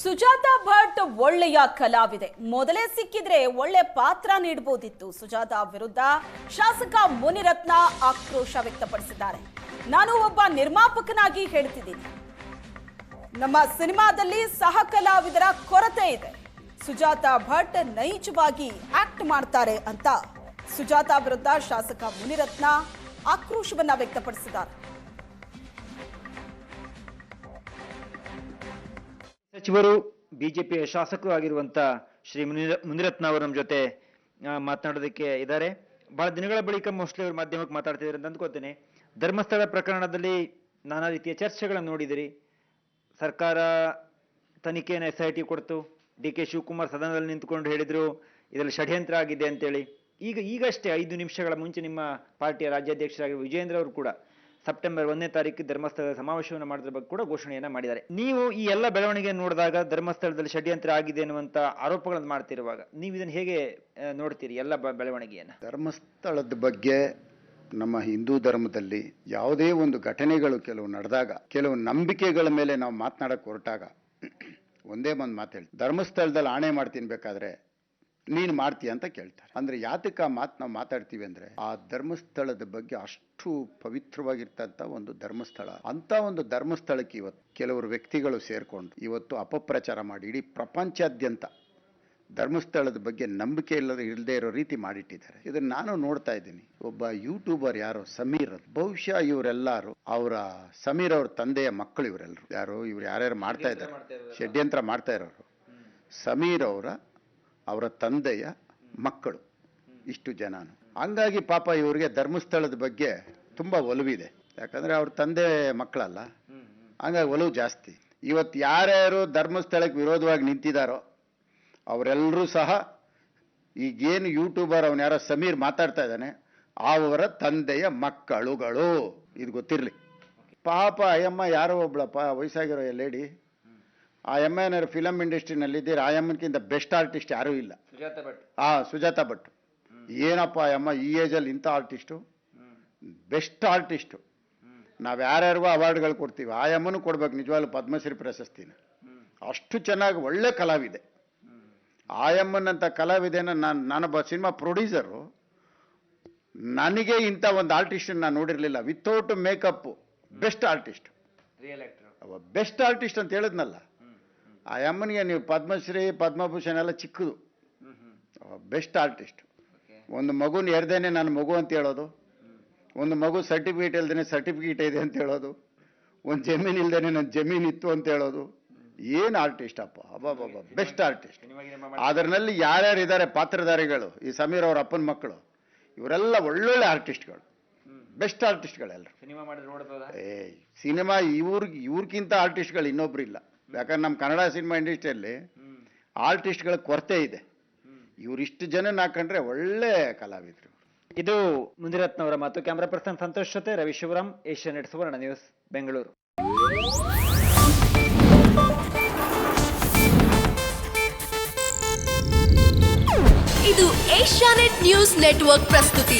ಸುಜಾತಾ ಭಟ್ ಒಳ್ಳೆಯ ಕಲಾವಿದೆ. ಮೊದಲೇ ಸಿಕ್ಕಿದ್ರೆ ಒಳ್ಳೆ ಪಾತ್ರ ನೀಡಬಹುದಿತ್ತು. ಸುಜಾತಾ ವಿರುದ್ಧ ಶಾಸಕ ಮುನಿರತ್ನ ಆಕ್ರೋಶ ವ್ಯಕ್ತಪಡಿಸಿದ್ದಾರೆ. ನಾನು ಒಬ್ಬ ನಿರ್ಮಾಪಕನಾಗಿ ಹೇಳ್ತಿದ್ದೀನಿ, ನಮ್ಮ ಸಿನಿಮಾದಲ್ಲಿ ಸಹ ಕಲಾವಿದರ ಕೊರತೆ ಇದೆ. ಸುಜಾತಾ ಭಟ್ ನೈಜವಾಗಿ ಆಕ್ಟ್ ಮಾಡ್ತಾರೆ ಅಂತ ಸುಜಾತಾ ವಿರುದ್ಧ ಶಾಸಕ ಮುನಿರತ್ನ ಆಕ್ರೋಶವನ್ನ ವ್ಯಕ್ತಪಡಿಸಿದ್ದಾರೆ. ಸಚಿವರು ಬಿಜೆಪಿಯ ಶಾಸಕರು ಆಗಿರುವಂತ ಶ್ರೀ ಮುನಿರತ್ನ ಅವರು ನಮ್ಮ ಜೊತೆ ಮಾತನಾಡೋದಕ್ಕೆ ಇದ್ದಾರೆ. ಬಹಳ ದಿನಗಳ ಬಳಿಕ ಮೋಸ್ಟ್ಲಿ ಅವರು ಮಾಧ್ಯಮಕ್ಕೆ ಮಾತಾಡ್ತಿದ್ದಾರೆ ಅಂತ ಅಂದ್ಕೋತೇನೆ. ಧರ್ಮಸ್ಥಳ ಪ್ರಕರಣದಲ್ಲಿ ನಾನಾ ರೀತಿಯ ಚರ್ಚೆಗಳನ್ನು ನೋಡಿದಿರಿ. ಸರ್ಕಾರ ತನಿಖೆಯನ್ನು SIT ಕೊಡ್ತು. DK ಶಿವಕುಮಾರ್ ಸದನದಲ್ಲಿ ನಿಂತುಕೊಂಡು ಹೇಳಿದ್ರು ಇದರಲ್ಲಿ ಷಡ್ಯಂತ್ರ ಆಗಿದೆ ಅಂತೇಳಿ. ಈಗಷ್ಟೇ 5 ನಿಮಿಷಗಳ ಮುಂಚೆ ನಿಮ್ಮ ಪಾರ್ಟಿಯ ರಾಜ್ಯಾಧ್ಯಕ್ಷರಾಗಿರುವ ವಿಜೇಂದ್ರ ಅವರು ಕೂಡ ಸೆಪ್ಟೆಂಬರ್ 1ನೇ ತಾರೀಕು ಧರ್ಮಸ್ಥಳದ ಸಮಾವೇಶವನ್ನು ಮಾಡಿದ್ರ ಬಗ್ಗೆ ಕೂಡ ಘೋಷಣೆಯನ್ನ ಮಾಡಿದ್ದಾರೆ. ನೀವು ಈ ಎಲ್ಲ ಬೆಳವಣಿಗೆ ನೋಡಿದಾಗ ಧರ್ಮಸ್ಥಳದಲ್ಲಿ ಷಡ್ಯಂತ್ರ ಆಗಿದೆ ಅನ್ನುವಂತ ಆರೋಪಗಳನ್ನು ಮಾಡ್ತಿರುವಾಗ ನೀವು ಇದನ್ನು ಹೇಗೆ ನೋಡ್ತೀರಿ ಎಲ್ಲ ಬೆಳವಣಿಗೆಯನ್ನು? ಧರ್ಮಸ್ಥಳದ ಬಗ್ಗೆ ನಮ್ಮ ಹಿಂದೂ ಧರ್ಮದಲ್ಲಿ ಯಾವುದೇ ಒಂದು ಘಟನೆಗಳು ಕೆಲವು ನಡೆದಾಗ, ಕೆಲವು ನಂಬಿಕೆಗಳ ಮೇಲೆ ನಾವು ಮಾತನಾಡಕ್ಕೆ ಹೊರಟಾಗ ಒಂದೇ ಒಂದು ಮಾತು ಹೇಳಿ, ಧರ್ಮಸ್ಥಳದಲ್ಲಿ ಆಣೆ ಮಾಡ್ತೀನಿ ಬೇಕಾದ್ರೆ ನೀನು ಮಾಡ್ತೀಯ ಅಂತ ಕೇಳ್ತಾರೆ. ಅಂದ್ರೆ ಯಾತಕ ನಾವು ಮಾತಾಡ್ತೀವಿ ಅಂದ್ರೆ, ಆ ಧರ್ಮಸ್ಥಳದ ಬಗ್ಗೆ ಅಷ್ಟು ಪವಿತ್ರವಾಗಿರ್ತಂತ ಒಂದು ಧರ್ಮಸ್ಥಳ, ಅಂತ ಒಂದು ಧರ್ಮಸ್ಥಳಕ್ಕೆ ಇವತ್ತು ಕೆಲವರು ವ್ಯಕ್ತಿಗಳು ಸೇರ್ಕೊಂಡು ಇವತ್ತು ಅಪಪ್ರಚಾರ ಮಾಡಿ ಇಡೀ ಪ್ರಪಂಚಾದ್ಯಂತ ಧರ್ಮಸ್ಥಳದ ಬಗ್ಗೆ ನಂಬಿಕೆ ಇಲ್ಲದೆ ಇರೋ ರೀತಿ ಮಾಡಿಟ್ಟಿದ್ದಾರೆ. ಇದನ್ನ ನಾನು ನೋಡ್ತಾ ಇದ್ದೀನಿ. ಒಬ್ಬ ಯೂಟ್ಯೂಬರ್ ಯಾರೋ ಸಮೀರ್, ಬಹುಶಃ ಇವರೆಲ್ಲರೂ ಸಮೀರ್ ಅವ್ರ ತಂದೆಯ ಮಕ್ಕಳು ಇವರೆಲ್ಲರೂ. ಇವ್ರು ಯಾರ್ಯಾರು ಮಾಡ್ತಾ ಇದ್ದಾರೆ, ಷಡ್ಯಂತ್ರ ಮಾಡ್ತಾ ಇರೋರು ಸಮೀರ್ ಅವರ ತಂದೆಯ ಮಕ್ಕಳು, ಇಷ್ಟು ಜನನು. ಹಂಗಾಗಿ ಪಾಪ ಇವರಿಗೆ ಧರ್ಮಸ್ಥಳದ ಬಗ್ಗೆ ತುಂಬಾ ಒಲವಿದೆ. ಯಾಕಂದ್ರೆ ಅವ್ರ ತಂದೆ ಮಕ್ಕಳಲ್ಲ, ಹಂಗಾಗಿ ಒಲವು ಜಾಸ್ತಿ. ಇವತ್ತು ಯಾರ್ಯಾರು ಧರ್ಮಸ್ಥಳಕ್ಕೆ ವಿರೋಧವಾಗಿ ನಿಂತಿದ್ದಾರೋ ಅವರೆಲ್ಲರೂ ಸಹ ಈಗೇನು ಯೂಟ್ಯೂಬರ್ ಅವನು ಯಾರೋ ಸಮೀರ್ ಮಾತಾಡ್ತಾ ಇದ್ದಾನೆ ಅವರ ತಂದೆಯ ಮಕ್ಕಳುಗಳು. ಇದು ಗೊತ್ತಿರಲಿ. ಪಾಪ ಅಯ್ಯಮ್ಮ ಯಾರೋ ಒಬ್ಳಪ್ಪ ವಯಸ್ಸಾಗಿರೋ ಲೇಡಿ, ಆ ಎಮ್ಮ ಏನಾದ್ರು ಫಿಲಮ್ ಇಂಡಸ್ಟ್ರಿನಲ್ಲಿದ್ದೀರ, ಆ ಎಮ್ಮನ್ಕಿಂತ ಬೆಸ್ಟ್ ಆರ್ಟಿಸ್ಟ್ ಯಾರೂ ಇಲ್ಲ. ಸುಜಾತಾ ಭಟ್ ಏನಪ್ಪ ಅಮ್ಮ ಈ ಏಜಲ್ಲಿ ಇಂಥ ಆರ್ಟಿಸ್ಟು, ಬೆಸ್ಟ್ ಆರ್ಟಿಸ್ಟು. ನಾವು ಯಾರ್ಯಾರಿಗೂ ಅವಾರ್ಡ್ಗಳು ಕೊಡ್ತೀವಿ, ಆ ಎಮ್ಮನೂ ಕೊಡ್ಬೇಕು ನಿಜವಾಗ್ಲೂ ಪದ್ಮಶ್ರೀ ಪ್ರಶಸ್ತಿನ. ಅಷ್ಟು ಚೆನ್ನಾಗಿ ಒಳ್ಳೆ ಕಲಾವಿದೆ. ಆ ಎಮ್ಮನಂತ ಕಲಾವಿದೆನ ನಾನೊಬ್ಬ ಸಿನಿಮಾ ಪ್ರೊಡ್ಯೂಸರು, ನನಗೆ ಇಂಥ ಒಂದು ಆರ್ಟಿಸ್ಟ್ ನಾನು ನೋಡಿರಲಿಲ್ಲ. Without makeup best artist, best artist ಅಂತ ಹೇಳಿದ್ನಲ್ಲ. ಆ ಅಮ್ಮನಿಗೆ ನೀವು ಪದ್ಮಶ್ರೀ ಪದ್ಮಭೂಷಣ ಎಲ್ಲ ಚಿಕ್ಕದು, ಬೆಸ್ಟ್ ಆರ್ಟಿಸ್ಟ್. ಒಂದು ಮಗುನ ಎರ್ದೇನೆ ನನ್ನ ಮಗು ಅಂತ ಹೇಳೋದು, ಒಂದು ಮಗು ಸರ್ಟಿಫಿಕೇಟ್ ಇಲ್ದೇನೆ ಸರ್ಟಿಫಿಕೇಟ್ ಇದೆ ಅಂತ ಹೇಳೋದು, ಒಂದು ಜಮೀನು ಇಲ್ದೇನೆ ನನ್ನ ಜಮೀನು ಇತ್ತು ಅಂತ ಹೇಳೋದು. ಏನು ಆರ್ಟಿಸ್ಟ್ ಅಪ್ಪ, ಅಬ್ಬಬ್ಬ, ಬೆಸ್ಟ್ ಆರ್ಟಿಸ್ಟ್. ಅದರಲ್ಲಿ ಯಾರ್ಯಾರು ಇದ್ದಾರೆ ಪಾತ್ರಧಾರಿಗಳು, ಈ ಸಮೀರ್ ಅವ್ರ ಅಪ್ಪನ ಮಕ್ಕಳು, ಇವರೆಲ್ಲ ಒಳ್ಳೊಳ್ಳೆ ಆರ್ಟಿಸ್ಟ್ಗಳು, ಬೆಸ್ಟ್ ಆರ್ಟಿಸ್ಟ್ಗಳೆಲ್ಲರು. ಸಿನಿಮಾ ಇವ್ರಿಗಿಂತ ಆರ್ಟಿಸ್ಟ್ಗಳು ಇನ್ನೊಬ್ರು ಇಲ್ಲ. ಯಾಕಂದ್ರೆ ನಮ್ಮ ಕನ್ನಡ ಸಿನಿಮಾ ಇಂಡಸ್ಟ್ರಿಯಲ್ಲಿ ಆರ್ಟಿಸ್ಟ್ಗಳ ಕೊರತೆ ಇದೆ. ಇವರಿಷ್ಟು ಜನ ಹಾಕೊಂಡ್ರೆ ಒಳ್ಳೆ ಕಲಾವಿದರು. ಇದು ಮುನಿರತ್ನ ಅವರ ಮಾತು. ಕ್ಯಾಮರಾ ಪರ್ಸನ್ ಸಂತೋಷ್ ಜೊತೆ ರವಿ ಶಿವರಾಮ್, ಏಷ್ಯಾನೆಟ್ ಸುವರ್ಣ ನ್ಯೂಸ್, ಬೆಂಗಳೂರು. ಇದು ಏಷ್ಯಾನೆಟ್ ನ್ಯೂಸ್ ನೆಟ್ವರ್ಕ್ ಪ್ರಸ್ತುತಿ.